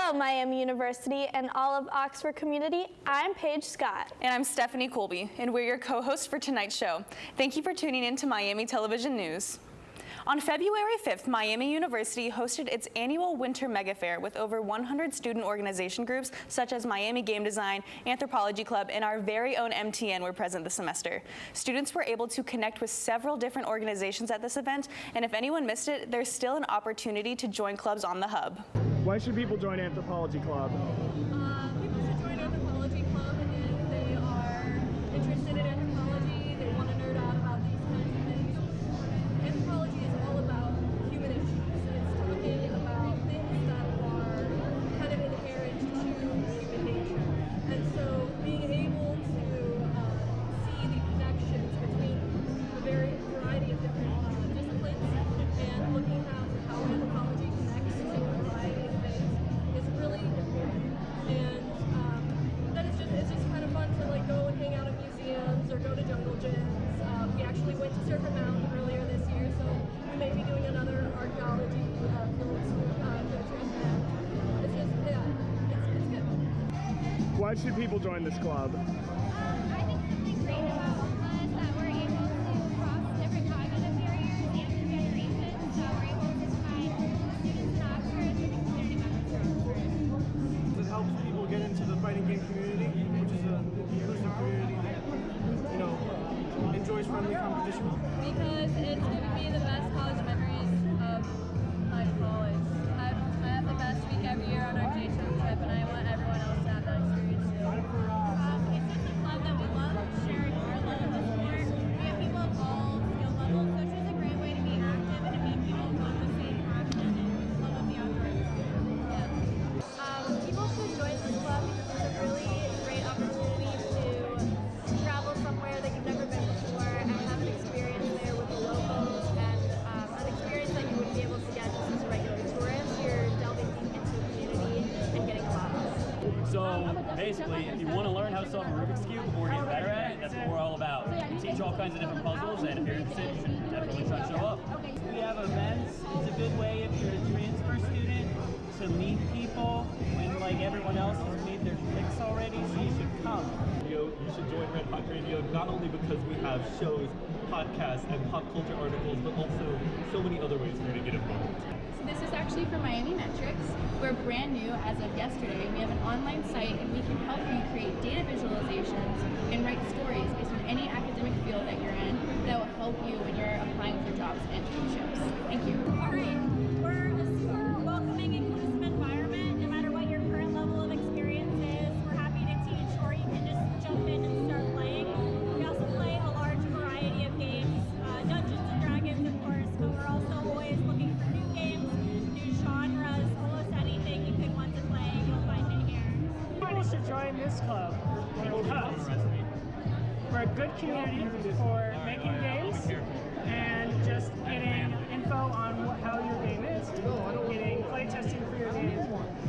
Hello, Miami University and all of Oxford community. I'm Paige Scott. And I'm Stephanie Colby, and we're your co-hosts for tonight's show. Thank you for tuning in to Miami Television News. On February 5th, Miami University hosted its annual Winter Mega Fair with over 100 student organization groups such as Miami Game Design, Anthropology Club, and our very own MTN were present this semester. Students were able to connect with several different organizations at this event, and if anyone missed it, there's still an opportunity to join clubs on the hub. Why should people join Anthropology Club? People should join Anthropology Club if they are interested in anthropology, they want to nerd out about these kinds of things. Anthropology is all about human issues. It's talking about things that are kind of inherent to human nature. And so being able to see the connections between a very variety of different disciplines and looking at how anthropology connects to a variety of things is really important. And then it's just kind of fun to like go and hang out at museums or go to jungle gyms. We actually went to Serpent Mound earlier this year, so we may be doing another archaeology field trip. And it's just, it's good. Why should people join this club? I think something great about Oklahoma is that we're able to cross different cognitive barriers and through generations. So we're able to find students in Oxford and community members from Oxford. It helps people get into the fighting game community, which is a inclusive community that, enjoys friendly competition. Because it's given me the best college memories of my college. I have the best week every year on our J-Trip trip, and I want everyone else to have that experience too. It's just a club that we love sharing our love of the sport. We have people of all skill levels, so it's just a great way to be active and to meet people who love the same passion and love of the outdoors. People should join this club because it's a really great opportunity to travel somewhere that you've never been before and have an experience there with the locals and an experience that you wouldn't be able to get just as a regular tourist. You're delving deep into the community and getting a lot of it. So basically, if you want to learn how to solve a Rubik's Cube or get better at it, that's what we're all about. We teach all kinds of different puzzles, and if you're interested, you should definitely try to show up. We have events. It's a good way if you're a transfer student to meet people when like everyone else has made their clicks already, so you should come. You should join Red Hot Radio not only because we have shows, podcasts, and pop culture articles, but also so many other ways for you to get involved. So this is actually for Miami Metrics. We're brand new as of yesterday. We have an online site and we can help you create data visualizations and write stories based on any academic field that you're in that will help you when you're applying for jobs and internships. Thank you. All right, we're a super welcoming, inclusive environment. No matter what your current level of experience is, we're happy to teach, or you can just jump in and start playing. We also play a large variety of games, Dungeons and Dragons, of course, but we're also always looking for new games, new genres, almost anything you could want to play, you'll find it here. Everybody should join this club because we're a good community for making games and just getting info on how your game is, getting play testing for your game,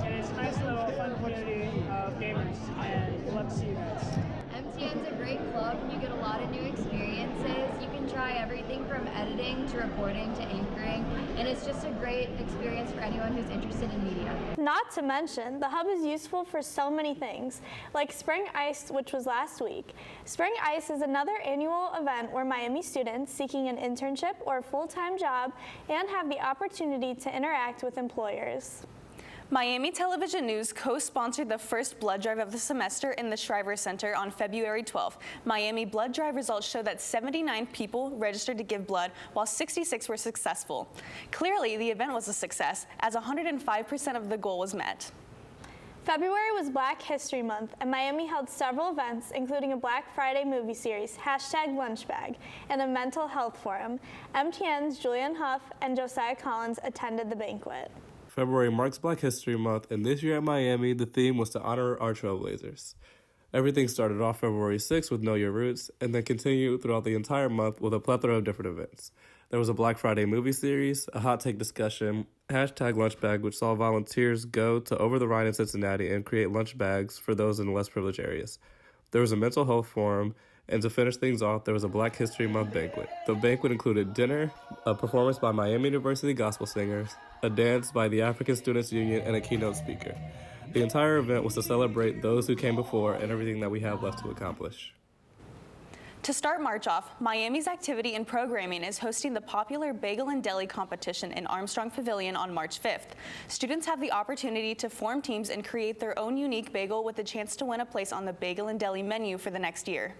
and it's a nice little fun community of gamers, and we'd love to see you guys. MTN's a great club. You get a lot of new experiences. You can try everything from editing to reporting to anchoring, and it's just a great experience for anyone who's interested in media. Not to mention, the hub is useful for so many things, like Spring Ice, which was last week. Spring Ice is another annual event where Miami students seeking an internship or a full-time job and have the opportunity to interact with employers. Miami Television News co-sponsored the first blood drive of the semester in the Shriver Center on February 12th. Miami blood drive results show that 79 people registered to give blood, while 66 were successful. Clearly, the event was a success, as 105% of the goal was met. February was Black History Month, and Miami held several events, including a Black Friday movie series, #LunchBag, and a mental health forum. MTN's Julian Huff and Josiah Collins attended the banquet. February marks Black History Month, and this year at Miami, the theme was to honor our trailblazers. Everything started off February 6th with Know Your Roots, and then continued throughout the entire month with a plethora of different events. There was a Black Friday movie series, a hot take discussion, #LunchBag, which saw volunteers go to Over the Rhine in Cincinnati and create lunch bags for those in less privileged areas. There was a mental health forum, And to finish things off, there was a Black History Month banquet. The banquet included dinner, a performance by Miami University gospel singers, a dance by the African Students Union, and a keynote speaker. The entire event was to celebrate those who came before and everything that we have left to accomplish. To start March off, Miami's Activity and Programming is hosting the popular Bagel and Deli competition in Armstrong Pavilion on March 5th. Students have the opportunity to form teams and create their own unique bagel with the chance to win a place on the Bagel and Deli menu for the next year.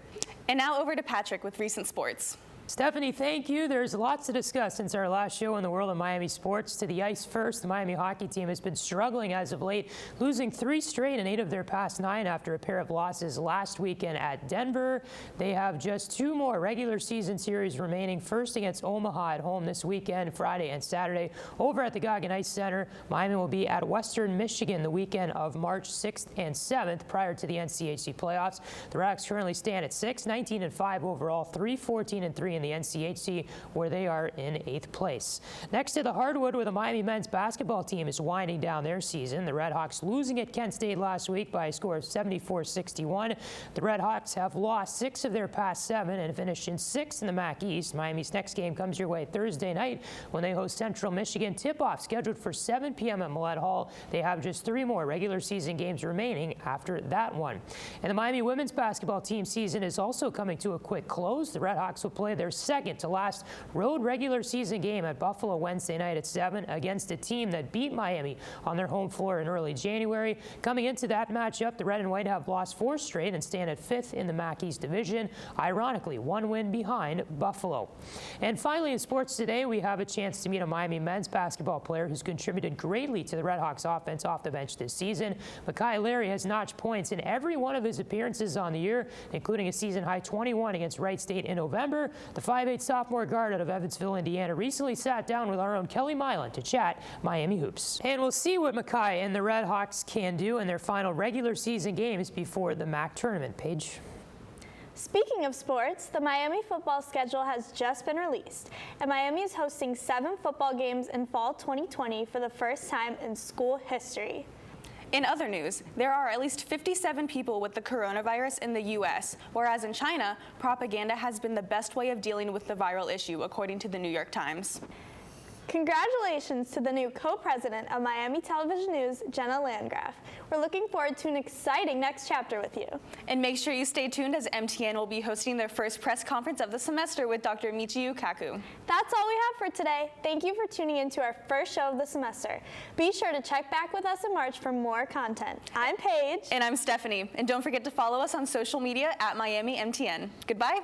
And now over to Patrick with recent sports. Stephanie, thank you. There's lots to discuss since our last show in the world of Miami sports. To the ice first, the Miami hockey team has been struggling as of late, losing 3 straight in 8 of their past 9 after a pair of losses last weekend at Denver. They have just 2 more regular season series remaining, first against Omaha at home this weekend, Friday and Saturday. Over at the Goggin Ice Center, Miami will be at Western Michigan the weekend of March 6th and 7th prior to the NCHC playoffs. The Rocks currently stand at 6-19-5 overall, 3-14-3 in the NCHC, where they are in 8th place. Next to the hardwood, where the Miami men's basketball team is winding down their season. The Redhawks losing at Kent State last week by a score of 74-61. The Redhawks have lost 6 of their past 7 and finished in 6th in the MAC East. Miami's next game comes your way Thursday night when they host Central Michigan. Tip-off scheduled for 7 p.m. at Millett Hall. They have just 3 more regular season games remaining after that one. And the Miami women's basketball team season is also coming to a quick close. The Redhawks will play their second to last road regular season game at Buffalo Wednesday night at 7 against a team that beat Miami on their home floor in early January. Coming into that matchup, the Red and White have lost 4 straight and stand at 5th in the MAC East Division, ironically 1 win behind Buffalo. And finally in sports today, we have a chance to meet a Miami men's basketball player who's contributed greatly to the Redhawks offense off the bench this season. Makai Larry has notched points in every one of his appearances on the year, including a season-high 21 against Wright State in November. The 5'8" sophomore guard out of Evansville, Indiana, recently sat down with our own Kelly Milan to chat Miami hoops. And we'll see what Makai and the Redhawks can do in their final regular season games before the MAC tournament. Paige. Speaking of sports, the Miami football schedule has just been released, and Miami is hosting 7 football games in fall 2020 for the first time in school history. In other news, there are at least 57 people with the coronavirus in the U.S., whereas in China, propaganda has been the best way of dealing with the viral issue, according to the New York Times. Congratulations to the new co-president of Miami Television News, Jenna Landgraf. We're looking forward to an exciting next chapter with you. And make sure you stay tuned as MTN will be hosting their first press conference of the semester with Dr. Michiyu Kaku. That's all we have for today. Thank you for tuning in to our first show of the semester. Be sure to check back with us in March for more content. I'm Paige. And I'm Stephanie. And don't forget to follow us on social media at Miami MTN. Goodbye.